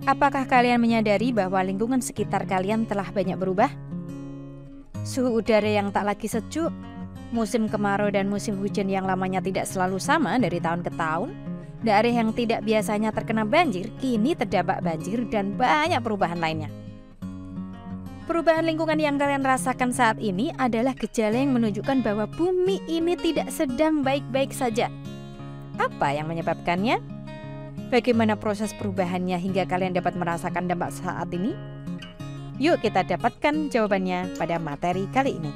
Apakah kalian menyadari bahwa lingkungan sekitar kalian telah banyak berubah? Suhu udara yang tak lagi sejuk, musim kemarau dan musim hujan yang lamanya tidak selalu sama dari tahun ke tahun, daerah yang tidak biasanya terkena banjir kini terdampak banjir dan banyak perubahan lainnya. Perubahan lingkungan yang kalian rasakan saat ini adalah gejala yang menunjukkan bahwa bumi ini tidak sedang baik-baik saja. Apa yang menyebabkannya? Bagaimana proses perubahannya hingga kalian dapat merasakan dampak saat ini? Yuk kita dapatkan jawabannya pada materi kali ini.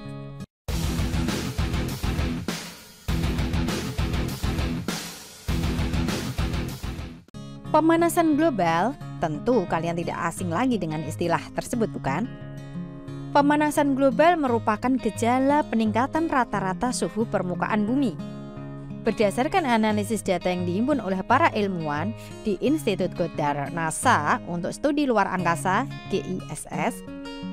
Pemanasan global, tentu kalian tidak asing lagi dengan istilah tersebut, bukan? Pemanasan global merupakan gejala peningkatan rata-rata suhu permukaan bumi. Berdasarkan analisis data yang dihimpun oleh para ilmuwan di Institut Goddard NASA untuk studi luar angkasa (GISS),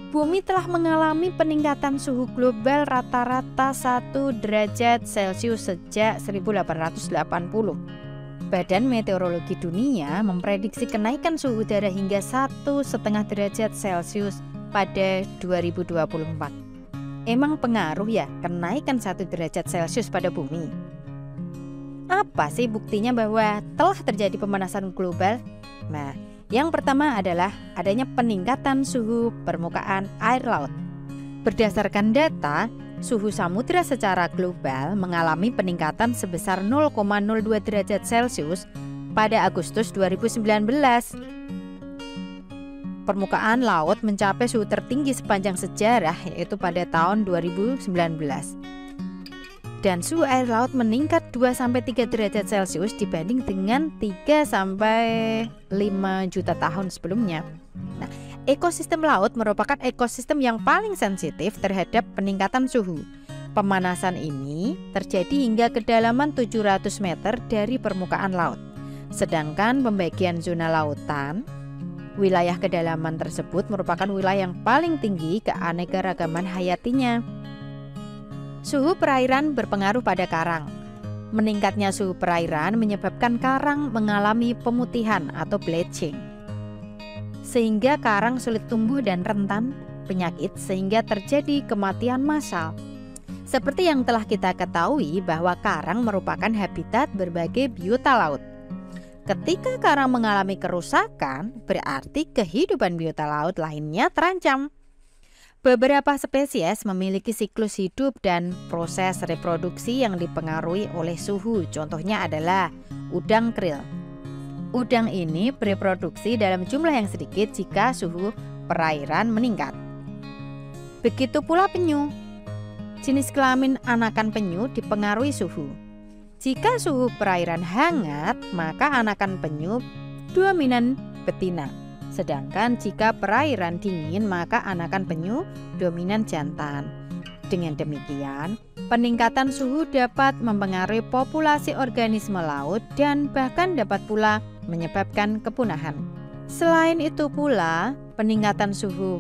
bumi telah mengalami peningkatan suhu global rata-rata 1 derajat Celcius sejak 1880. Badan Meteorologi Dunia memprediksi kenaikan suhu udara hingga 1,5 derajat Celcius pada 2024. Emang pengaruh ya kenaikan 1 derajat Celcius pada bumi? Apa sih buktinya bahwa telah terjadi pemanasan global? Nah, yang pertama adalah adanya peningkatan suhu permukaan air laut. Berdasarkan data, suhu samudra secara global mengalami peningkatan sebesar 0,02 derajat Celcius pada Agustus 2019. Permukaan laut mencapai suhu tertinggi sepanjang sejarah, yaitu pada tahun 2019. Dan suhu air laut meningkat 2-3 derajat Celcius dibanding dengan 3-5 juta tahun sebelumnya. Nah, ekosistem laut merupakan ekosistem yang paling sensitif terhadap peningkatan suhu. Pemanasan ini terjadi hingga kedalaman 700 meter dari permukaan laut. Sedangkan pembagian zona lautan, wilayah kedalaman tersebut merupakan wilayah yang paling tinggi keanekaragaman hayatinya. Suhu perairan berpengaruh pada karang. Meningkatnya suhu perairan menyebabkan karang mengalami pemutihan atau bleaching, sehingga karang sulit tumbuh dan rentan penyakit sehingga terjadi kematian massal. Seperti yang telah kita ketahui bahwa karang merupakan habitat berbagai biota laut. Ketika karang mengalami kerusakan, berarti kehidupan biota laut lainnya terancam. Beberapa spesies memiliki siklus hidup dan proses reproduksi yang dipengaruhi oleh suhu. Contohnya adalah udang krill. Udang ini bereproduksi dalam jumlah yang sedikit jika suhu perairan meningkat. Begitu pula penyu. Jenis kelamin anakan penyu dipengaruhi suhu. Jika suhu perairan hangat, maka anakan penyu dominan betina. Sedangkan jika perairan dingin, maka anakan penyu dominan jantan. Dengan demikian, peningkatan suhu dapat mempengaruhi populasi organisme laut dan bahkan dapat pula menyebabkan kepunahan. Selain itu pula, peningkatan suhu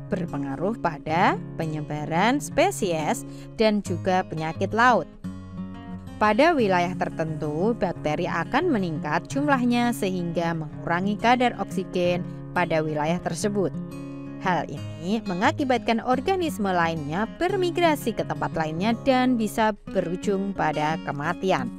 berpengaruh pada penyebaran spesies dan juga penyakit laut. Pada wilayah tertentu, bakteri akan meningkat jumlahnya sehingga mengurangi kadar oksigen pada wilayah tersebut. Hal ini mengakibatkan organisme lainnya bermigrasi ke tempat lainnya dan bisa berujung pada kematian.